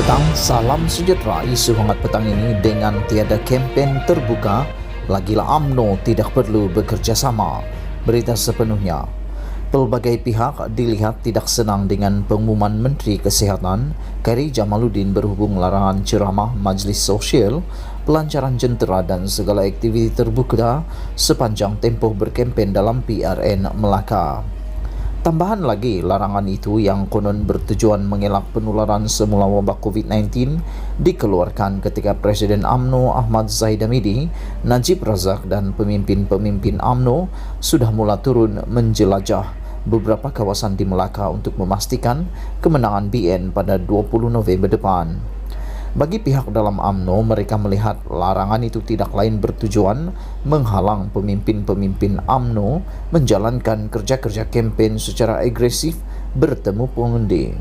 petang, salam sejahtera. Isu hangat petang ini dengan tiada kempen terbuka, lagilah UMNO tidak perlu bekerja sama. Berita sepenuhnya. Pelbagai pihak dilihat tidak senang dengan pengumuman Menteri Kesihatan Khairy Jamaluddin berhubung larangan ceramah, majlis sosial, pelancaran jentera dan segala aktiviti terbuka sepanjang tempoh berkempen dalam PRN Melaka. Tambahan lagi, larangan itu yang konon bertujuan mengelak penularan semula wabak COVID-19 dikeluarkan ketika Presiden UMNO Ahmad Zahid Hamidi, Najib Razak dan pemimpin-pemimpin UMNO sudah mula turun menjelajah beberapa kawasan di Melaka untuk memastikan kemenangan BN pada 20 November depan. Bagi pihak dalam UMNO, mereka melihat larangan itu tidak lain bertujuan menghalang pemimpin-pemimpin UMNO menjalankan kerja-kerja kempen secara agresif bertemu pengundi.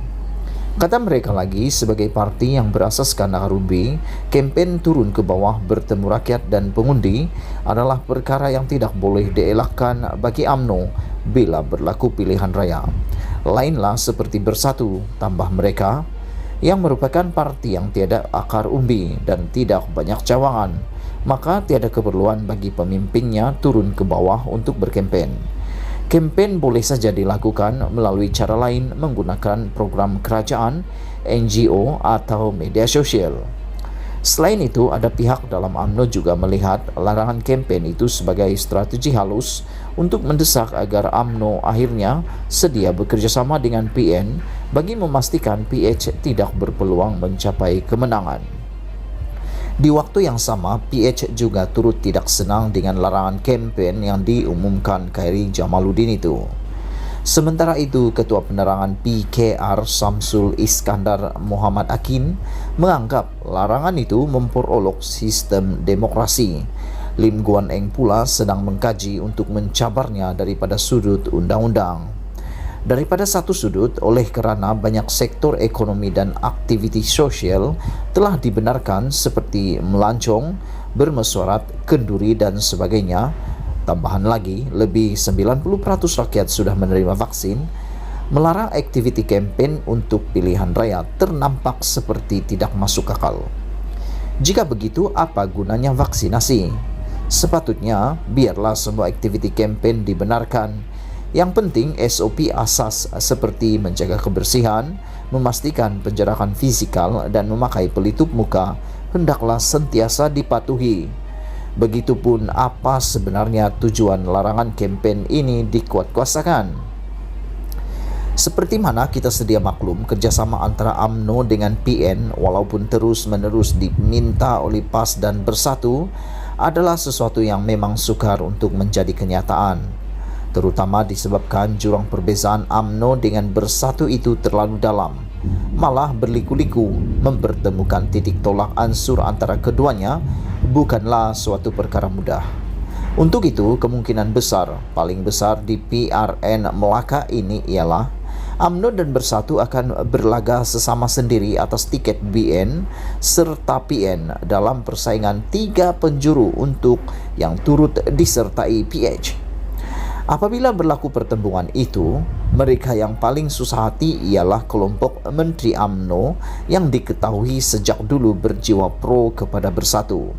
Kata mereka lagi, sebagai parti yang berasaskan akar umbi, kempen turun ke bawah bertemu rakyat dan pengundi adalah perkara yang tidak boleh dielakkan bagi UMNO bila berlaku pilihan raya. Lainlah seperti Bersatu, tambah mereka, yang merupakan parti yang tiada akar umbi dan tidak banyak cawangan, maka tiada keperluan bagi pemimpinnya turun ke bawah untuk berkempen. Kempen boleh saja dilakukan melalui cara lain menggunakan program kerajaan, NGO atau media sosial. Selain itu, ada pihak dalam UMNO juga melihat larangan kempen itu sebagai strategi halus untuk mendesak agar UMNO akhirnya sedia bekerjasama dengan PN bagi memastikan PH tidak berpeluang mencapai kemenangan. Di waktu yang sama, PH juga turut tidak senang dengan larangan kempen yang diumumkan Khairy Jamaluddin itu. Sementara itu, Ketua Penerangan PKR Samsul Iskandar Muhammad Akin menganggap larangan itu memperolok sistem demokrasi. Lim Guan Eng pula sedang mengkaji untuk mencabarnya daripada sudut undang-undang. Daripada satu sudut, oleh kerana banyak sektor ekonomi dan aktiviti sosial telah dibenarkan seperti melancong, bermesyuarat, kenduri dan sebagainya. Tambahan lagi, lebih 90% rakyat sudah menerima vaksin. Melarang aktiviti kempen untuk pilihan raya ternampak seperti tidak masuk akal. Jika begitu, apa gunanya vaksinasi? Sepatutnya, biarlah semua aktiviti kempen dibenarkan. Yang penting SOP asas seperti menjaga kebersihan, memastikan penjarakan fisikal dan memakai pelitup muka hendaklah sentiasa dipatuhi. Begitupun apa sebenarnya tujuan larangan kempen ini dikuatkuasakan. Seperti mana kita sedia maklum, kerjasama antara UMNO dengan PN walaupun terus-menerus diminta oleh PAS dan Bersatu adalah sesuatu yang memang sukar untuk menjadi kenyataan. Terutama disebabkan jurang perbezaan UMNO dengan Bersatu itu terlalu dalam, malah berliku-liku. Mempertemukan titik tolak ansur antara keduanya bukanlah suatu perkara mudah. Untuk itu, kemungkinan besar, paling besar di PRN Melaka ini ialah UMNO dan Bersatu akan berlaga sesama sendiri atas tiket BN serta PN dalam persaingan 3 penjuru untuk yang turut disertai PH. Apabila berlaku pertembungan itu, mereka yang paling susah hati ialah kelompok Menteri UMNO yang diketahui sejak dulu berjiwa pro kepada Bersatu.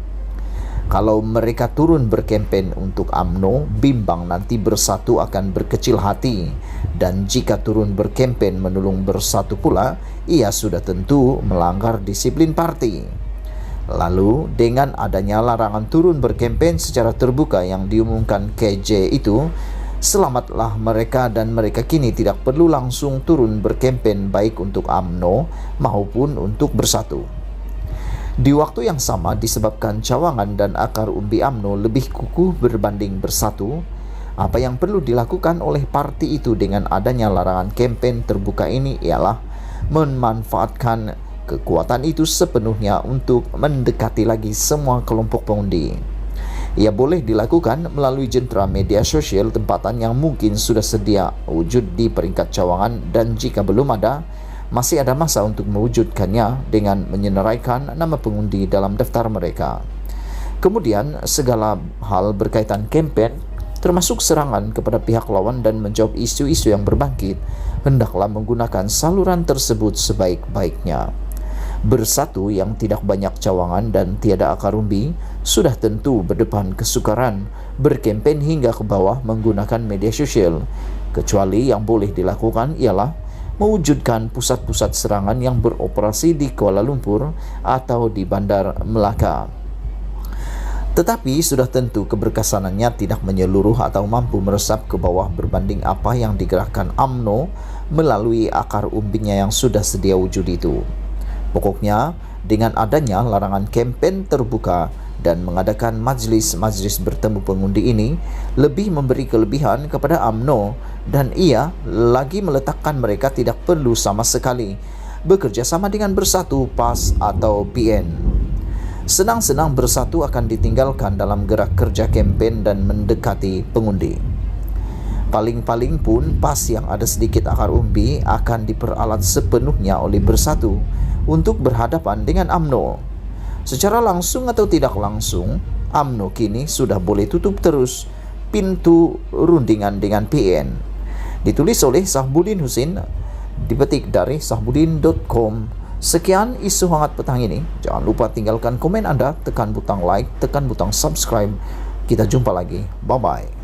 Kalau mereka turun berkempen untuk UMNO, bimbang nanti Bersatu akan berkecil hati. Dan jika turun berkempen menolong Bersatu pula, ia sudah tentu melanggar disiplin parti. Lalu, dengan adanya larangan turun berkempen secara terbuka yang diumumkan KJ itu, selamatlah mereka dan mereka kini tidak perlu langsung turun berkempen baik untuk UMNO maupun untuk Bersatu. Di waktu yang sama, disebabkan cawangan dan akar umbi UMNO lebih kukuh berbanding Bersatu, apa yang perlu dilakukan oleh parti itu dengan adanya larangan kempen terbuka ini ialah memanfaatkan kekuatan itu sepenuhnya untuk mendekati lagi semua kelompok pengundi. Ia boleh dilakukan melalui jentera media sosial tempatan yang mungkin sudah sedia wujud di peringkat cawangan, dan jika belum ada, masih ada masa untuk mewujudkannya dengan menyenaraikan nama pengundi dalam daftar mereka. Kemudian, segala hal berkaitan kempen, termasuk serangan kepada pihak lawan dan menjawab isu-isu yang berbangkit, hendaklah menggunakan saluran tersebut sebaik-baiknya. Bersatu yang tidak banyak cawangan dan tiada akar umbi sudah tentu berdepan kesukaran berkempen hingga ke bawah menggunakan media sosial, kecuali yang boleh dilakukan ialah mewujudkan pusat-pusat serangan yang beroperasi di Kuala Lumpur atau di Bandar Melaka. Tetapi sudah tentu keberkesanannya tidak menyeluruh atau mampu meresap ke bawah berbanding apa yang digerakkan UMNO melalui akar umbinya yang sudah sedia wujud itu. Pokoknya, dengan adanya larangan kempen terbuka dan mengadakan majlis-majlis bertemu pengundi ini lebih memberi kelebihan kepada UMNO dan ia lagi meletakkan mereka tidak perlu sama sekali bekerja sama dengan Bersatu, PAS atau PN. Senang-senang Bersatu akan ditinggalkan dalam gerak kerja kempen dan mendekati pengundi. Paling-paling pun PAS yang ada sedikit akar umbi akan diperalat sepenuhnya oleh Bersatu untuk berhadapan dengan UMNO. Secara langsung atau tidak langsung, UMNO kini sudah boleh tutup terus pintu rundingan dengan PN. Ditulis oleh Sahbudin Husin, dipetik dari sahbudin.com. Sekian isu hangat petang ini. Jangan lupa tinggalkan komen Anda, tekan butang like, tekan butang subscribe. Kita jumpa lagi. Bye-bye.